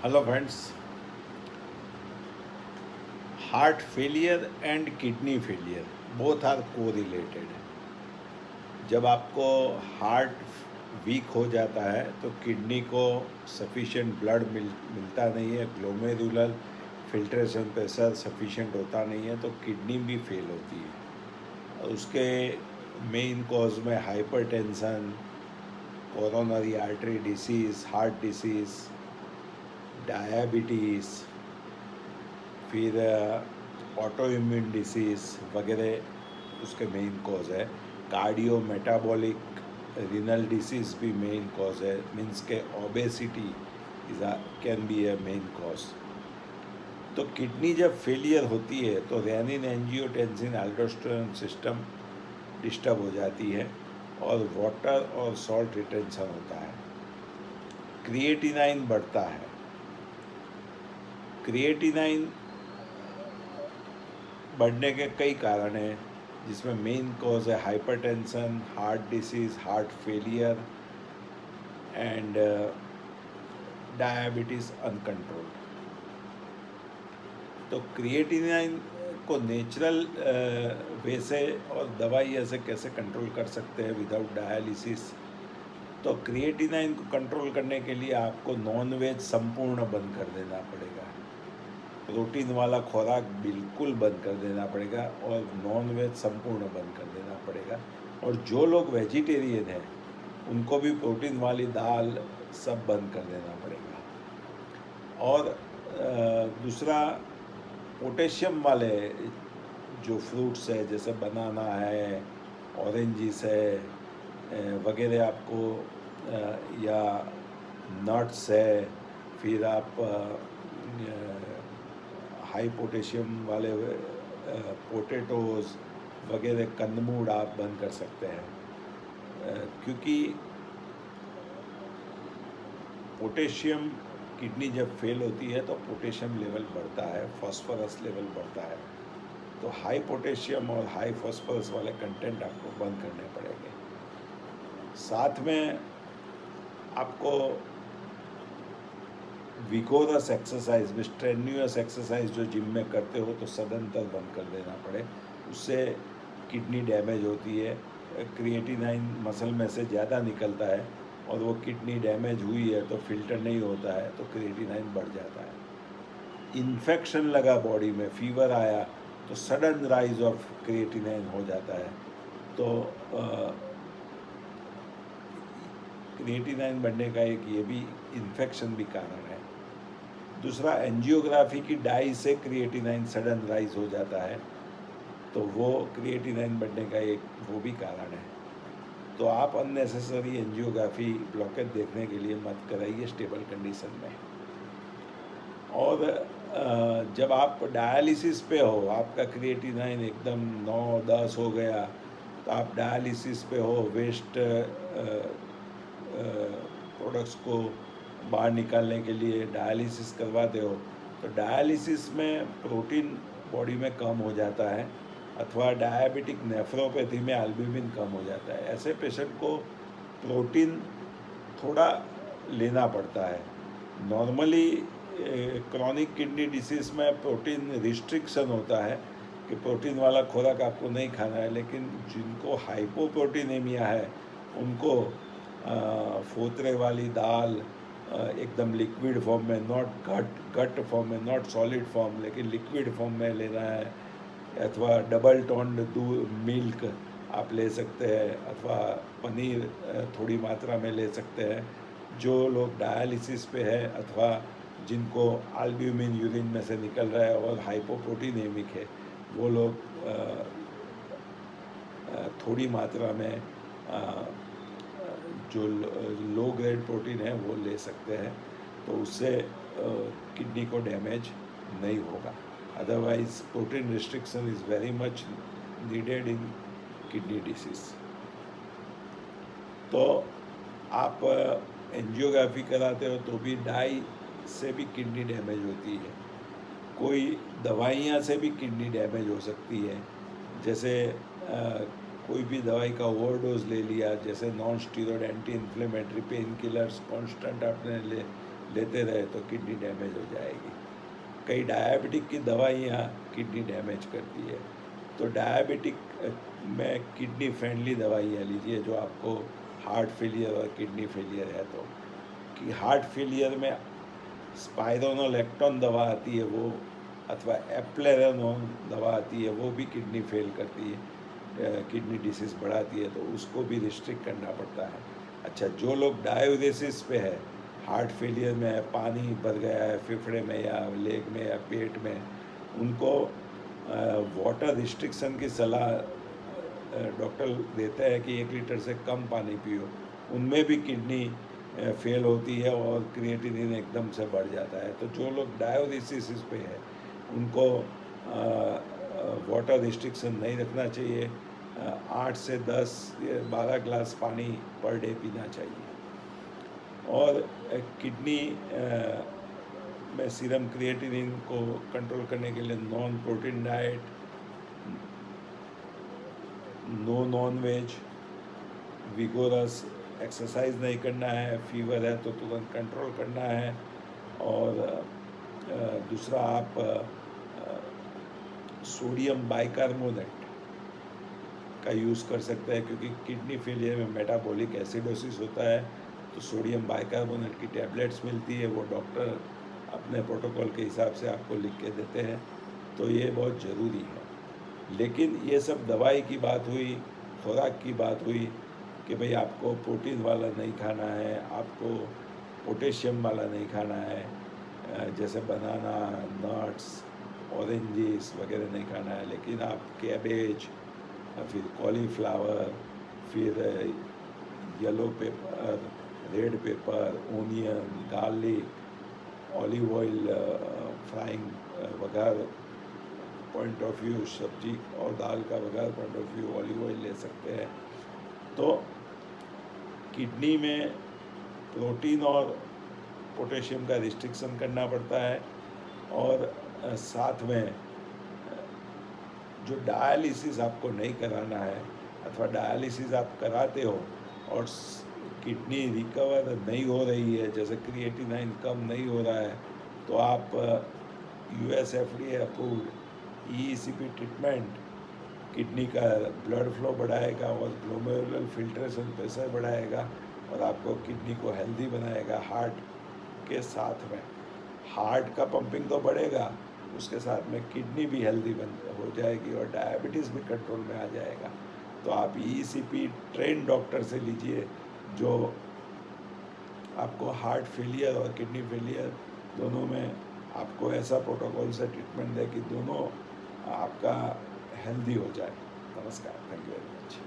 Hello friends. Heart failure and kidney failure both are correlated. जब आपको heart week हो जाता है तो किडनी को सफिशिएंट ब्लड मिलता नहीं है, ग्लोमेरुलर फिल्ट्रेशन प्रेशर सफिशिएंट होता नहीं है तो किडनी भी फेल होती है। उसके मेन कॉज में hypertension, coronary artery disease, heart disease, diabetes, फिर ऑटो इम्यून डिसीज़ वगैरह उसके मेन कॉज है। कार्डियो मेटाबॉलिक रीनल डिसीज़ भी मेन कॉज है। मीन्स के obesity is can be A main cause. तो किडनी जब फेलियर होती है तो रेनिन एंजियोटेंसिन अल्डोस्टेरोन सिस्टम डिस्टर्ब हो जाती है और वाटर और सॉल्ट रिटेंशन होता है। क्रिएटिनाइन बढ़ता है। क्रिएटिनाइन बढ़ने के कई कारण हैं, जिसमें मेन कॉज है hypertension, heart disease, heart failure and diabetes uncontrolled. तो क्रिएटिनिन को नेचुरल वे से और दवाई ऐसे कैसे कंट्रोल कर सकते हैं विदाउट डायलिसिस। तो क्रिएटिनिन को कंट्रोल करने के लिए आपको नॉन वेज संपूर्ण बंद कर देना पड़ेगा, प्रोटीन वाला खुराक बिल्कुल बंद कर देना पड़ेगा और नॉन वेज संपूर्ण बंद कर देना पड़ेगा। और जो लोग वेजिटेरियन हैं उनको भी प्रोटीन वाली दाल सब बंद कर देना पड़ेगा। और दूसरा, पोटेशियम वाले जो फ्रूट्स है जैसे बनाना है, ऑरेंजिस है वगैरह आपको या नट्स है, फिर आप हाई पोटेशियम वाले पोटैटोज़ वगैरह कंदमूड आप बंद कर सकते हैं। क्योंकि पोटेशियम किडनी जब फेल होती है तो पोटेशियम लेवल बढ़ता है, फास्फोरस लेवल बढ़ता है। तो हाई पोटेशियम और हाई फास्फोरस वाले कंटेंट आपको बंद करने पड़ेंगे। साथ में आपको विगोरस एक्सरसाइज में, स्ट्रेन्यूअस एक्सरसाइज जो जिम में करते हो तो सदंतर बंद कर देना पड़े, उससे किडनी डैमेज होती है। क्रिएटिनाइन मसल में से ज़्यादा निकलता है और वो किडनी डैमेज हुई है तो फिल्टर नहीं होता है तो क्रिएटिनाइन बढ़ जाता है। इन्फेक्शन लगा बॉडी में, फीवर आया तो सडन राइज ऑफ क्रिएटिनाइन हो जाता है। तो क्रिएटिनाइन बढ़ने का एक ये भी इन्फेक्शन भी कारण है। दूसरा, एंजियोग्राफी की डाई से क्रिएटिनाइन सडन राइज हो जाता है तो वो क्रिएटिनाइन बढ़ने का एक वो भी कारण है। तो आप अननेसेसरी एंजियोग्राफी ब्लॉकेज देखने के लिए मत कराइए स्टेबल कंडीशन में। और जब आप डायलिसिस पे हो, आपका क्रिएटिनाइन एकदम 9-10 हो गया तो आप डायलिसिस पे हो, वेस्ट प्रोडक्ट्स को बाहर निकालने के लिए डायलिसिस करवाते हो तो डायलिसिस में प्रोटीन बॉडी में कम हो जाता है अथवा डायबिटिक नेफ्रोपैथी में एल्ब्यूमिन कम हो जाता है। ऐसे पेशेंट को प्रोटीन थोड़ा लेना पड़ता है। नॉर्मली क्रॉनिक किडनी डिसीज़ में प्रोटीन रिस्ट्रिक्शन होता है कि प्रोटीन वाला खुराक आपको नहीं खाना है, लेकिन जिनको हाइपोप्रोटीनेमिया है उनको फोतरे वाली दाल एकदम लिक्विड फॉर्म में, नॉट गट फॉर्म में, नॉट सॉलिड फॉर्म लेकिन लिक्विड फॉर्म में लेना है, अथवा डबल टोन्ड दूध मिल्क आप ले सकते हैं, अथवा पनीर थोड़ी मात्रा में ले सकते हैं। जो लोग डायलिसिस पे है अथवा जिनको एल्ब्यूमिन यूरिन में से निकल रहा है और हाइपोप्रोटीनेमिक है वो लोग थोड़ी मात्रा में जो लो ग्रेड प्रोटीन है वो ले सकते हैं, तो उससे किडनी को डैमेज नहीं होगा। Otherwise protein restriction is very much needed in kidney disease. तो आप एंजियोग्राफी कराते हो तो भी डाई से भी किडनी डैमेज होती है। कोई दवाइयाँ से भी किडनी डैमेज हो सकती है। जैसे कोई भी दवाई का ओवरडोज ले लिया, जैसे non steroid anti inflammatory pain killers constant आपने लेते रहे तो किडनी डैमेज हो जाएगी। कई डायबिटिक की दवाइयाँ किडनी डैमेज करती है, तो डायबिटिक में किडनी फ्रेंडली दवाइयाँ लीजिए जो आपको हार्ट फेलियर और किडनी फेलियर है तो। कि हार्ट फेलियर में स्पाइरोनोलेक्टोन दवा आती है वो, अथवा एप्लेरेनोन दवा आती है वो भी किडनी फेल करती है, किडनी डिसीज़ बढ़ाती है, तो उसको भी रिस्ट्रिक्ट करना पड़ता है। अच्छा, जो लोग डायलिसिस पे है, हार्ट फेलियर में है, पानी भर गया है फेफड़े में या लेग में या पेट में, उनको वाटर रिस्ट्रिक्शन की सलाह डॉक्टर देते हैं कि 1 लीटर से कम पानी पियो। उनमें भी किडनी फेल होती है और क्रिएटिनिन एकदम से बढ़ जाता है। तो जो लोग डायलिसिस पे है उनको वाटर रिस्ट्रिक्शन नहीं रखना चाहिए। 8 से 10 या 12 ग्लास पानी पर डे पीना चाहिए। और किडनी में सीरम क्रिएटिनिन को कंट्रोल करने के लिए non protein diet, no non veg, vigorous exercise नहीं करना है, फीवर है तो तुरंत कंट्रोल करना है। और दूसरा आप सोडियम बाइकार्बोनेट का यूज़ कर सकते हैं, क्योंकि किडनी फेलियर में मेटाबॉलिक एसिडोसिस होता है, तो सोडियम बाइकार्बोनेट की टैबलेट्स मिलती है, वो डॉक्टर अपने प्रोटोकॉल के हिसाब से आपको लिख के देते हैं, तो ये बहुत ज़रूरी है। लेकिन ये सब दवाई की बात हुई, खुराक की बात हुई कि भाई आपको प्रोटीन वाला नहीं खाना है, आपको पोटेशियम वाला नहीं खाना है, जैसे बनाना, नट्स, ऑरेंजेस वगैरह नहीं खाना है, लेकिन आप कैबेज, फिर कॉलीफ्लावर, फिर yellow paper, red pepper, onion, garlic, olive oil, frying वगैरह पॉइंट ऑफ व्यू, सब्जी और दाल का वगैरह point of view olive oil ले सकते हैं। तो किडनी में प्रोटीन और पोटेशियम का रिस्ट्रिक्शन करना पड़ता है। और साथ में जो डायलिसिस आपको नहीं कराना है, अथवा डायलिसिस आप कराते हो और किडनी रिकवर नहीं हो रही है, जैसे क्रिएटिनिन कम नहीं हो रहा है, तो आप US FDA approved EECP treatment kidney का ब्लड फ्लो बढ़ाएगा और ग्लोमेरुलर फिल्ट्रेशन प्रेशर बढ़ाएगा और आपको किडनी को हेल्दी बनाएगा। हार्ट के साथ में हार्ट का पंपिंग तो बढ़ेगा, उसके साथ में किडनी भी हेल्दी हो जाएगी और डायबिटीज़ भी कंट्रोल में आ जाएगा। तो आप EECP ट्रेन डॉक्टर से लीजिए जो आपको हार्ट फेलियर और किडनी फेलियर दोनों में आपको ऐसा प्रोटोकॉल से ट्रीटमेंट दे कि दोनों आपका हेल्दी हो जाए। नमस्कार, थैंक यू वेरी मच।